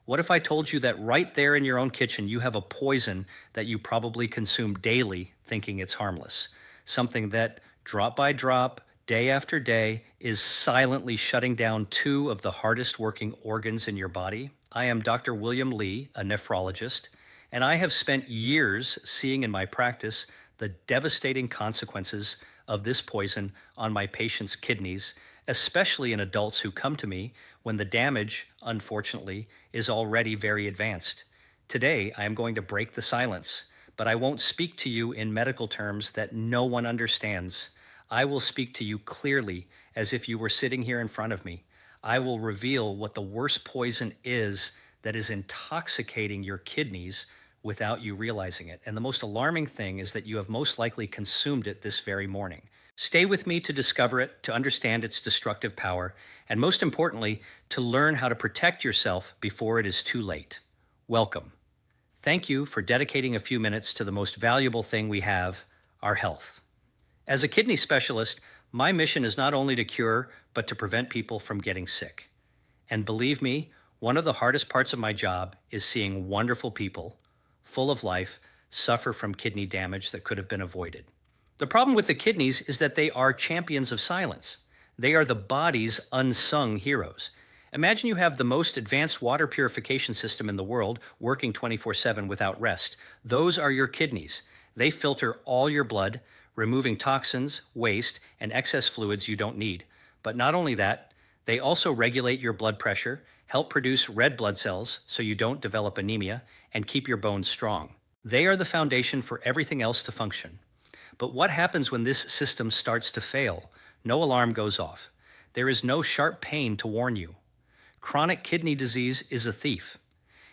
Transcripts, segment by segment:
What if I told you that right there in your own kitchen, you have a poison that you probably consume daily thinking it's harmless? Something that, drop by drop, day after day, is silently shutting down two of the hardest working organs in your body? I am Dr. William Lee, a nephrologist, and I have spent years seeing in my practice the devastating consequences of this poison on my patients' kidneys, especially in adults who come to me when the damage, unfortunately, is already very advanced. Today, I am going to break the silence, but I won't speak to you in medical terms that no one understands. I will speak to you clearly as if you were sitting here in front of me. I will reveal what the worst poison is that is intoxicating your kidneys without you realizing it. And the most alarming thing is that you have most likely consumed it this very morning. Stay with me to discover it, to understand its destructive power, and most importantly, to learn how to protect yourself before it is too late. Welcome. Thank you for dedicating a few minutes to the most valuable thing we have, our health. As a kidney specialist, my mission is not only to cure, but to prevent people from getting sick. And believe me, one of the hardest parts of my job is seeing wonderful people, full of life, suffer from kidney damage that could have been avoided. The problem with the kidneys is that they are champions of silence. They are the body's unsung heroes. Imagine you have the most advanced water purification system in the world working 24/7 without rest. Those are your kidneys. They filter all your blood, removing toxins, waste, and excess fluids you don't need. But not only that, they also regulate your blood pressure, help produce red blood cells so you don't develop anemia, and keep your bones strong. They are the foundation for everything else to function. But what happens when this system starts to fail? No alarm goes off. There is no sharp pain to warn you. Chronic kidney disease is a thief.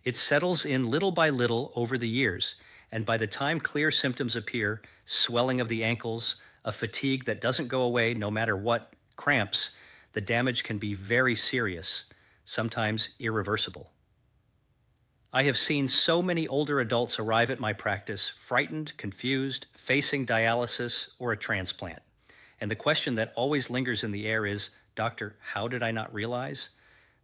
It settles in little by little over the years, and by the time clear symptoms appear, swelling of the ankles, a fatigue that doesn't go away no matter what, cramps, the damage can be very serious, sometimes irreversible. I have seen so many older adults arrive at my practice frightened, confused, facing dialysis or a transplant. And the question that always lingers in the air is, "Doctor, how did I not realize?"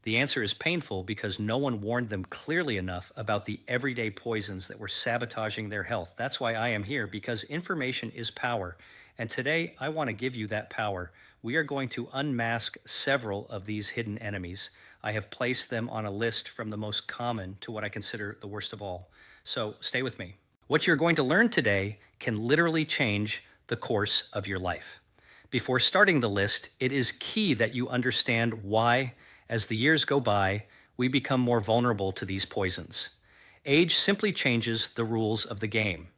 The answer is painful because no one warned them clearly enough about the everyday poisons that were sabotaging their health. That's why I am here, because information is power. And today, I want to give you that power. We are going to unmask several of these hidden enemies. I have placed them on a list from the most common to what I consider the worst of all. So stay with me. What you're going to learn today can literally change the course of your life. Before starting the list, it is key that you understand why, as the years go by, we become more vulnerable to these poisons. Age simply changes the rules of the game.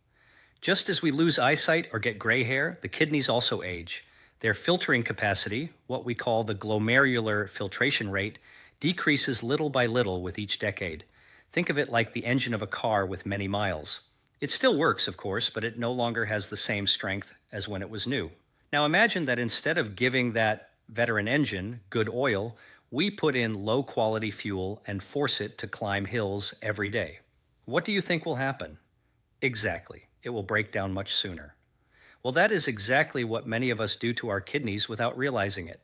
Just as we lose eyesight or get gray hair, the kidneys also age. Their filtering capacity, what we call the glomerular filtration rate, decreases little by little with each decade. Think of it like the engine of a car with many miles. It still works, of course, but it no longer has the same strength as when it was new. Now imagine that instead of giving that veteran engine good oil, we put in low-quality fuel and force it to climb hills every day. What do you think will happen? Exactly. It will break down much sooner. Well, that is exactly what many of us do to our kidneys without realizing it.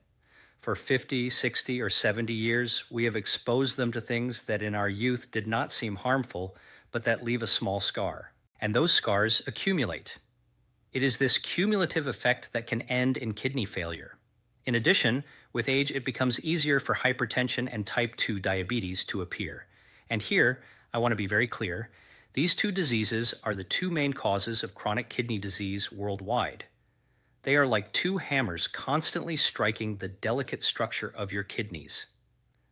For 50, 60, or 70 years, we have exposed them to things that in our youth did not seem harmful, but that leave a small scar. And those scars accumulate. It is this cumulative effect that can end in kidney failure. In addition, with age, it becomes easier for hypertension and type 2 diabetes to appear. And here, I want to be very clear, these two diseases are the two main causes of chronic kidney disease worldwide. They are like two hammers constantly striking the delicate structure of your kidneys.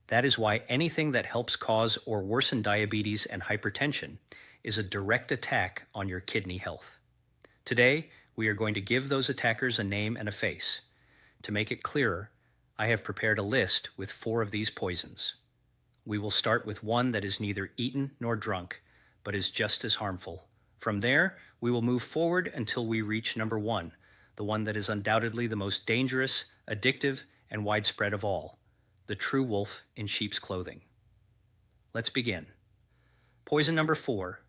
That is why anything that helps cause or worsen diabetes and hypertension is a direct attack on your kidney health. Today, we are going to give those attackers a name and a face. To make it clearer, I have prepared a list with 4 of these poisons. We will start with one that is neither eaten nor drunk, but is just as harmful. From there, we will move forward until we reach number 1, the one that is undoubtedly the most dangerous, addictive, and widespread of all, the true wolf in sheep's clothing. Let's begin. Poison number 4,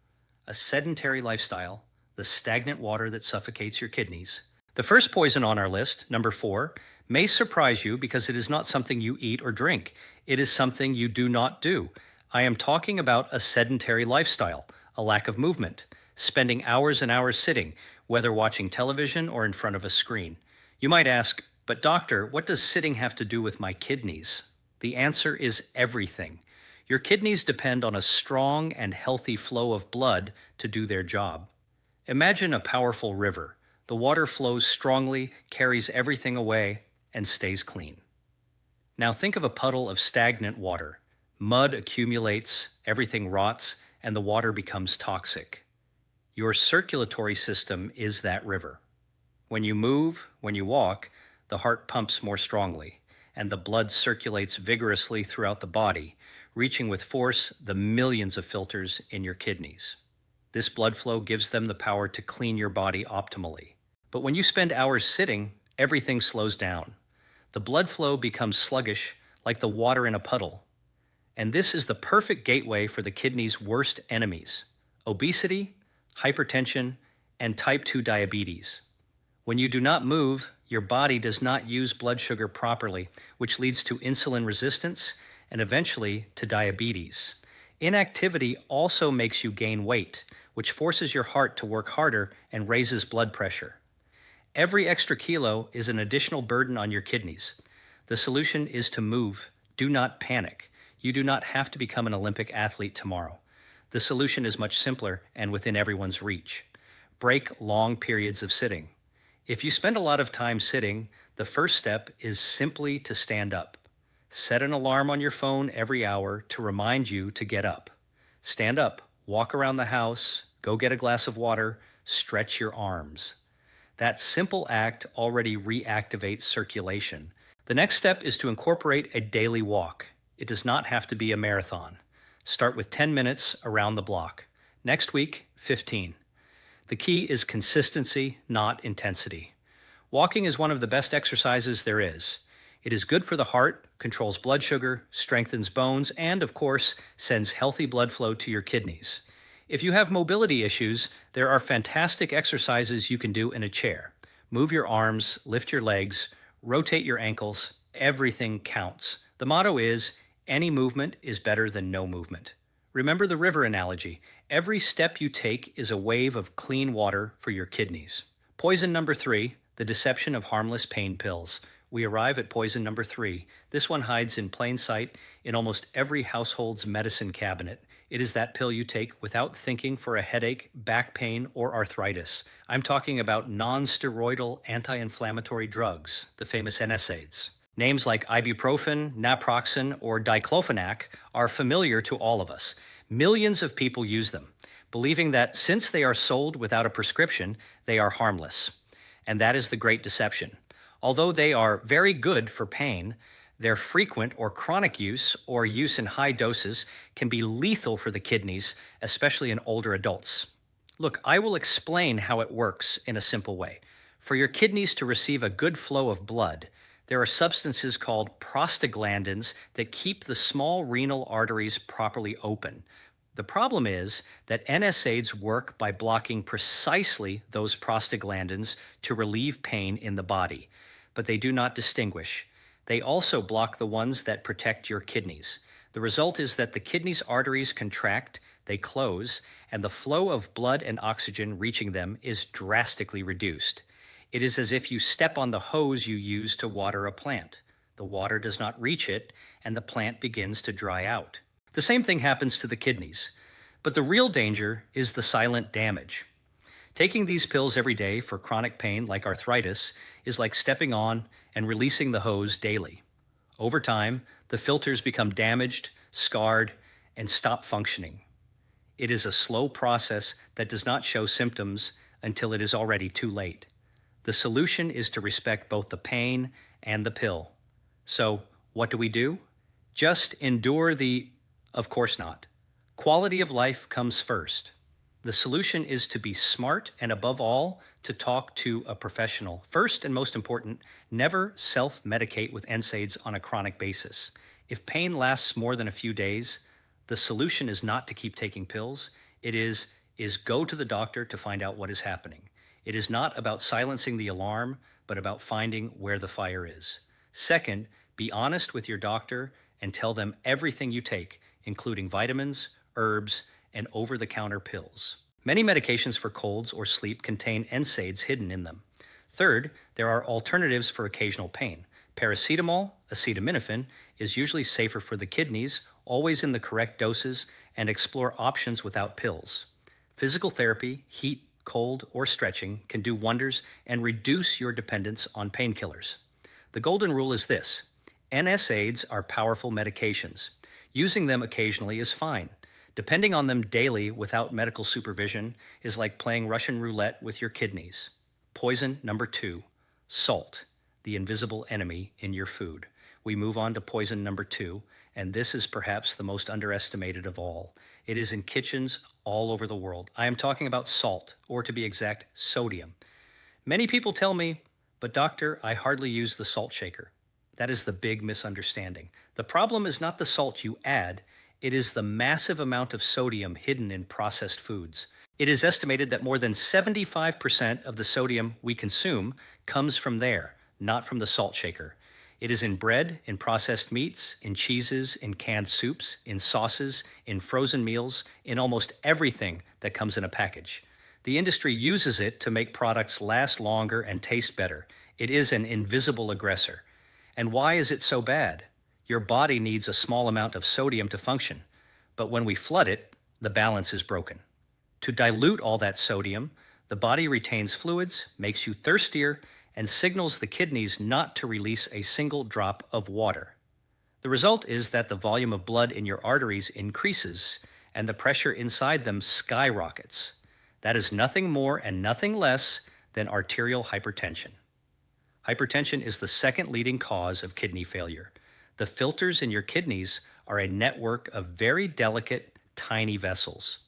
a sedentary lifestyle, the stagnant water that suffocates your kidneys. The first poison on our list, number 4, may surprise you because it is not something you eat or drink. It is something you do not do. I am talking about a sedentary lifestyle, a lack of movement, spending hours and hours sitting, whether watching television or in front of a screen. You might ask, but doctor, what does sitting have to do with my kidneys? The answer is everything. Your kidneys depend on a strong and healthy flow of blood to do their job. Imagine a powerful river. The water flows strongly, carries everything away, and stays clean. Now think of a puddle of stagnant water. Mud accumulates, everything rots, and the water becomes toxic. Your circulatory system is that river. When you move, when you walk, the heart pumps more strongly, and the blood circulates vigorously throughout the body, reaching with force the millions of filters in your kidneys. This blood flow gives them the power to clean your body optimally. But when you spend hours sitting, everything slows down. The blood flow becomes sluggish, like the water in a puddle. And this is the perfect gateway for the kidney's worst enemies: obesity, hypertension, and type 2 diabetes. When you do not move, your body does not use blood sugar properly, which leads to insulin resistance and eventually to diabetes. Inactivity also makes you gain weight, which forces your heart to work harder and raises blood pressure. Every extra kilo is an additional burden on your kidneys. The solution is to move. Do not panic. You do not have to become an Olympic athlete tomorrow. The solution is much simpler and within everyone's reach. Break long periods of sitting. If you spend a lot of time sitting, the first step is simply to stand up. Set an alarm on your phone every hour to remind you to get up. Stand up, walk around the house, go get a glass of water, stretch your arms. That simple act already reactivates circulation. The next step is to incorporate a daily walk. It does not have to be a marathon. Start with 10 minutes around the block. Next week, 15. The key is consistency, not intensity. Walking is one of the best exercises there is. It is good for the heart, controls blood sugar, strengthens bones, and of course, sends healthy blood flow to your kidneys. If you have mobility issues, there are fantastic exercises you can do in a chair. Move your arms, lift your legs, rotate your ankles. Everything counts. The motto is, any movement is better than no movement. Remember the river analogy. Every step you take is a wave of clean water for your kidneys. Poison number 3, the deception of harmless pain pills. We arrive at poison number 3. This one hides in plain sight in almost every household's medicine cabinet. It is that pill you take without thinking for a headache, back pain, or arthritis. I'm talking about non-steroidal anti-inflammatory drugs, the famous NSAIDs. Names like ibuprofen, naproxen, or diclofenac are familiar to all of us. Millions of people use them, believing that since they are sold without a prescription, they are harmless. And that is the great deception. Although they are very good for pain, their frequent or chronic use or use in high doses can be lethal for the kidneys, especially in older adults. Look, I will explain how it works in a simple way. For your kidneys to receive a good flow of blood, there are substances called prostaglandins that keep the small renal arteries properly open. The problem is that NSAIDs work by blocking precisely those prostaglandins to relieve pain in the body, but they do not distinguish. They also block the ones that protect your kidneys. The result is that the kidneys' arteries contract, they close, and the flow of blood and oxygen reaching them is drastically reduced. It is as if you step on the hose you use to water a plant. The water does not reach it, and the plant begins to dry out. The same thing happens to the kidneys. But the real danger is the silent damage. Taking these pills every day for chronic pain like arthritis is like stepping on and releasing the hose daily. Over time, the filters become damaged, scarred, and stop functioning. It is a slow process that does not show symptoms until it is already too late. The solution is to respect both the pain and the pill. So, what do? Just endure of course not. Quality of life comes first. The solution is to be smart and above all, to talk to a professional. First and most important, never self-medicate with NSAIDs on a chronic basis. If pain lasts more than a few days, the solution is not to keep taking pills. It is go to the doctor to find out what is happening. It is not about silencing the alarm, but about finding where the fire is. Second, be honest with your doctor and tell them everything you take, including vitamins, herbs, and over-the-counter pills. Many medications for colds or sleep contain NSAIDs hidden in them. Third, there are alternatives for occasional pain. Paracetamol, acetaminophen, is usually safer for the kidneys, always in the correct doses, and explore options without pills. Physical therapy, heat, cold, or stretching can do wonders and reduce your dependence on painkillers. The golden rule is this: NSAIDs are powerful medications. Using them occasionally is fine. Depending on them daily without medical supervision is like playing Russian roulette with your kidneys. Poison number 2, salt, the invisible enemy in your food. We move on to poison number 2, and this is perhaps the most underestimated of all. It is in kitchens all over the world. I am talking about salt, or to be exact, sodium. Many people tell me, but doctor, I hardly use the salt shaker. That is the big misunderstanding. The problem is not the salt you add, it is the massive amount of sodium hidden in processed foods. It is estimated that more than 75% of the sodium we consume comes from there, not from the salt shaker. It is in bread, in processed meats, in cheeses, in canned soups, in sauces, in frozen meals, in almost everything that comes in a package. The industry uses it to make products last longer and taste better. It is an invisible aggressor. And why is it so bad? Your body needs a small amount of sodium to function, but when we flood it, the balance is broken. To dilute all that sodium, the body retains fluids, makes you thirstier, and signals the kidneys not to release a single drop of water. The result is that the volume of blood in your arteries increases, and the pressure inside them skyrockets. That is nothing more and nothing less than arterial hypertension. Hypertension is the second leading cause of kidney failure. The filters in your kidneys are a network of very delicate, tiny vessels.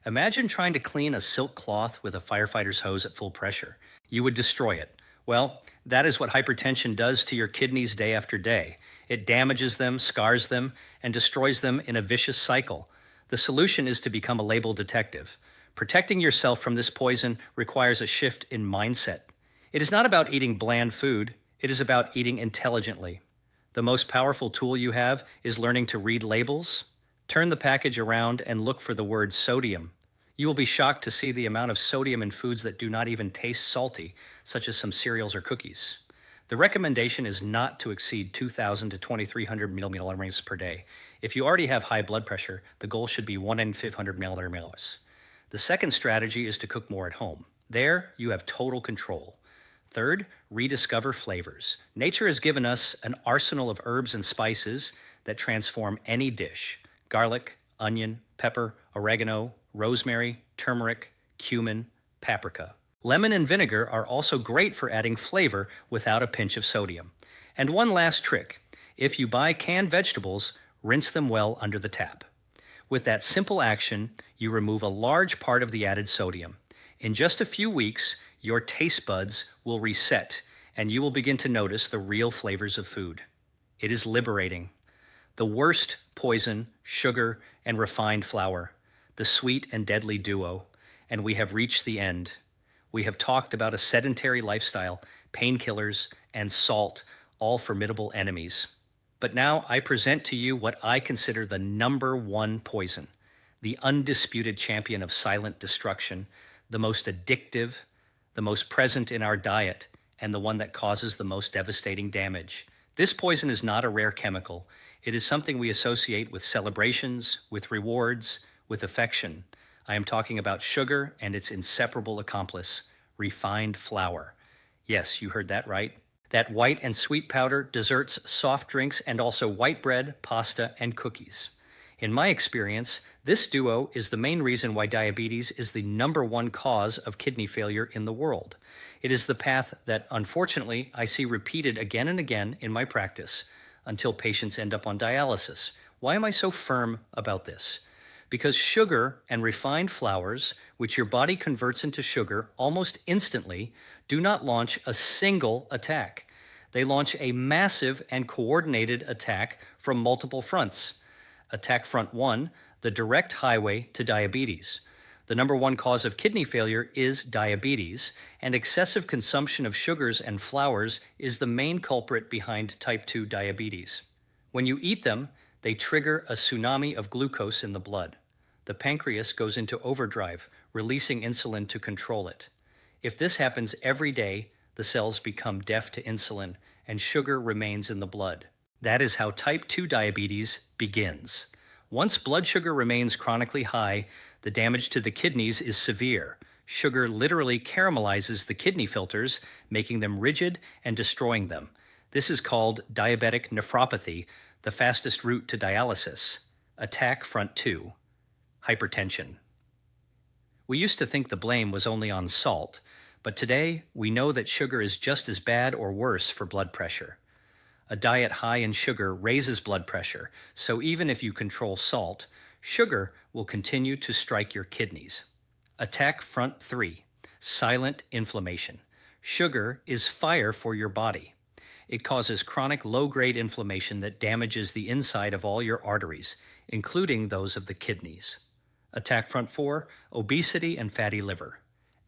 Imagine trying to clean a silk cloth with a firefighter's hose at full pressure. You would destroy it. Well, that is what hypertension does to your kidneys day after day. It damages them, scars them, and destroys them in a vicious cycle. The solution is to become a label detective. Protecting yourself from this poison requires a shift in mindset. It is not about eating bland food. It is about eating intelligently. The most powerful tool you have is learning to read labels. Turn the package around and look for the word sodium. You will be shocked to see the amount of sodium in foods that do not even taste salty, such as some cereals or cookies. The recommendation is not to exceed 2,000 to 2,300 millimolars per day. If you already have high blood pressure, the goal should be 1 in 500 millimolars. The second strategy is to cook more at home. There, you have total control. Third, rediscover flavors. Nature has given us an arsenal of herbs and spices that transform any dish. Garlic, onion, pepper, oregano, rosemary, turmeric, cumin, paprika. Lemon and vinegar are also great for adding flavor without a pinch of sodium. And one last trick. If you buy canned vegetables, rinse them well under the tap. With that simple action, you remove a large part of the added sodium. In just a few weeks, your taste buds will reset, and you will begin to notice the real flavors of food. It is liberating. The worst poison, sugar, and refined flour, the sweet and deadly duo, and we have reached the end. We have talked about a sedentary lifestyle, painkillers, and salt, all formidable enemies. But now I present to you what I consider the number one poison, the undisputed champion of silent destruction, the most addictive, the most present in our diet, and the one that causes the most devastating damage. This poison is not a rare chemical. It is something we associate with celebrations, with rewards, with affection. I am talking about sugar and its inseparable accomplice, refined flour. Yes, you heard that right. That white and sweet powder, desserts, soft drinks, and also white bread, pasta, and cookies. In my experience, this duo is the main reason why diabetes is the number one cause of kidney failure in the world. It is the path that, unfortunately, I see repeated again and again in my practice until patients end up on dialysis. Why am I so firm about this? Because sugar and refined flours, which your body converts into sugar almost instantly, do not launch a single attack. They launch a massive and coordinated attack from multiple fronts. Attack front 1, the direct highway to diabetes. The number one cause of kidney failure is diabetes, and excessive consumption of sugars and flours is the main culprit behind type 2 diabetes. When you eat them, They trigger a tsunami of glucose in the blood. The pancreas goes into overdrive, releasing insulin to control it. If this happens every day, the cells become deaf to insulin and sugar remains in the blood. That is how type 2 diabetes begins. Once blood sugar remains chronically high, the damage to the kidneys is severe. Sugar literally caramelizes the kidney filters, making them rigid and destroying them. This is called diabetic nephropathy, the fastest route to dialysis. Attack front 2. Hypertension. We used to think the blame was only on salt, but today we know that sugar is just as bad or worse for blood pressure. A diet high in sugar raises blood pressure, so even if you control salt, sugar will continue to strike your kidneys. Attack front 3. Silent inflammation. Sugar is fire for your body. It causes chronic low-grade inflammation that damages the inside of all your arteries, including those of the kidneys. Attack front 4. Obesity and fatty liver.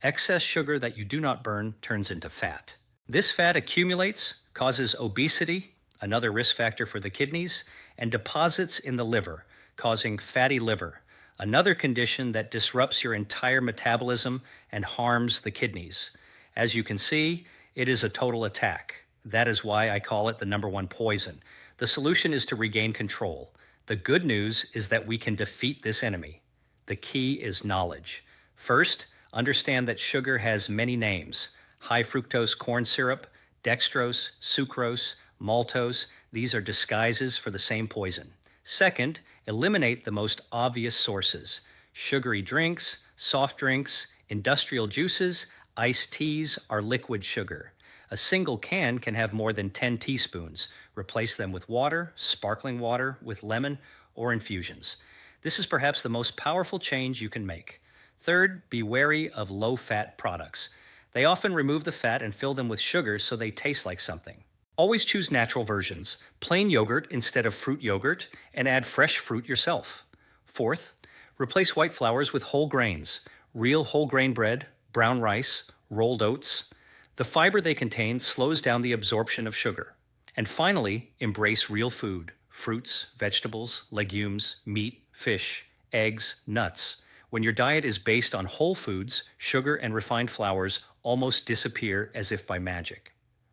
Excess sugar that you do not burn turns into fat. This fat accumulates, causes obesity, another risk factor for the kidneys, and deposits in the liver, causing fatty liver, another condition that disrupts your entire metabolism and harms the kidneys. As you can see, it is a total attack. That is why I call it the #1 poison. The solution is to regain control. The good news is that we can defeat this enemy. The key is knowledge. First, understand that sugar has many names. High fructose corn syrup, dextrose, sucrose, maltose, these are disguises for the same poison. Second, eliminate the most obvious sources. Sugary drinks, soft drinks, industrial juices, iced teas are liquid sugar. A single can have more than 10 teaspoons. Replace them with water, sparkling water, with lemon, or infusions. This is perhaps the most powerful change you can make. Third, be wary of low-fat products. They often remove the fat and fill them with sugar so they taste like something. Always choose natural versions, plain yogurt instead of fruit yogurt, and add fresh fruit yourself. Fourth, replace white flours with whole grains, real whole grain bread, brown rice, rolled oats. The fiber they contain slows down the absorption of sugar. And finally, embrace real food, fruits, vegetables, legumes, meat, fish, eggs, nuts. When your diet is based on whole foods, sugar and refined flours almost disappear as if by magic.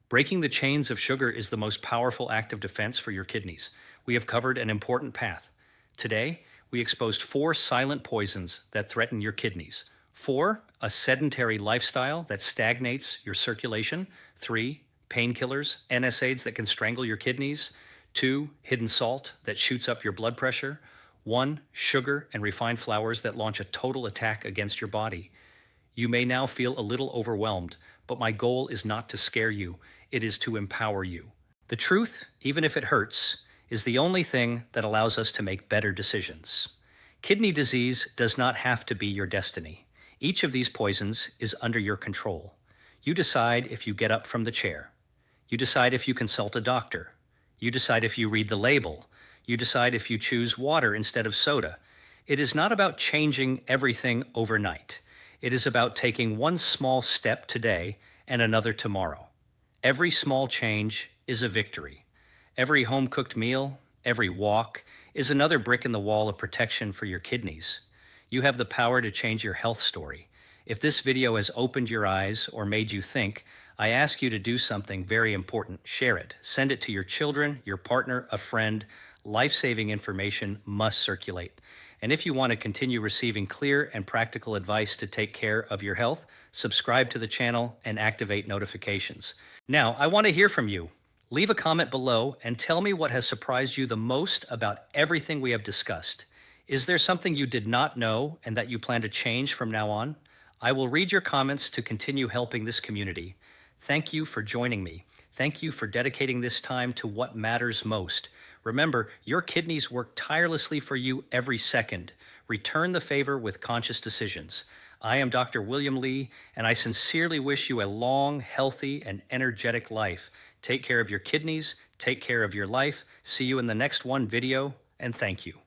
Breaking the chains of sugar is the most powerful act of defense for your kidneys. We have covered an important path. Today, we exposed 4 silent poisons that threaten your kidneys. 4, a sedentary lifestyle that stagnates your circulation. 3, painkillers, NSAIDs that can strangle your kidneys. 2, hidden salt that shoots up your blood pressure. 1, sugar and refined flours that launch a total attack against your body. You may now feel a little overwhelmed, but my goal is not to scare you. It is to empower you. The truth, even if it hurts, is the only thing that allows us to make better decisions. Kidney disease does not have to be your destiny. Each of these poisons is under your control. You decide if you get up from the chair. You decide if you consult a doctor. You decide if you read the label. You decide if you choose water instead of soda. It is not about changing everything overnight. It is about taking one small step today and another tomorrow. Every small change is a victory. Every home-cooked meal, every walk, is another brick in the wall of protection for your kidneys. You have the power to change your health story. If this video has opened your eyes or made you think, I ask you to do something very important. Share it. Send it to your children, your partner, a friend. Life-saving information must circulate. And if you want to continue receiving clear and practical advice to take care of your health, subscribe to the channel and activate notifications. Now, I want to hear from you. Leave a comment below and tell me what has surprised you the most about everything we have discussed. Is there something you did not know and that you plan to change from now on? I will read your comments to continue helping this community. Thank you for joining me. Thank you for dedicating this time to what matters most. Remember, your kidneys work tirelessly for you every second. Return the favor with conscious decisions. I am Dr. William Lee, and I sincerely wish you a long, healthy, and energetic life. Take care of your kidneys, take care of your life. See you in the next video, and thank you.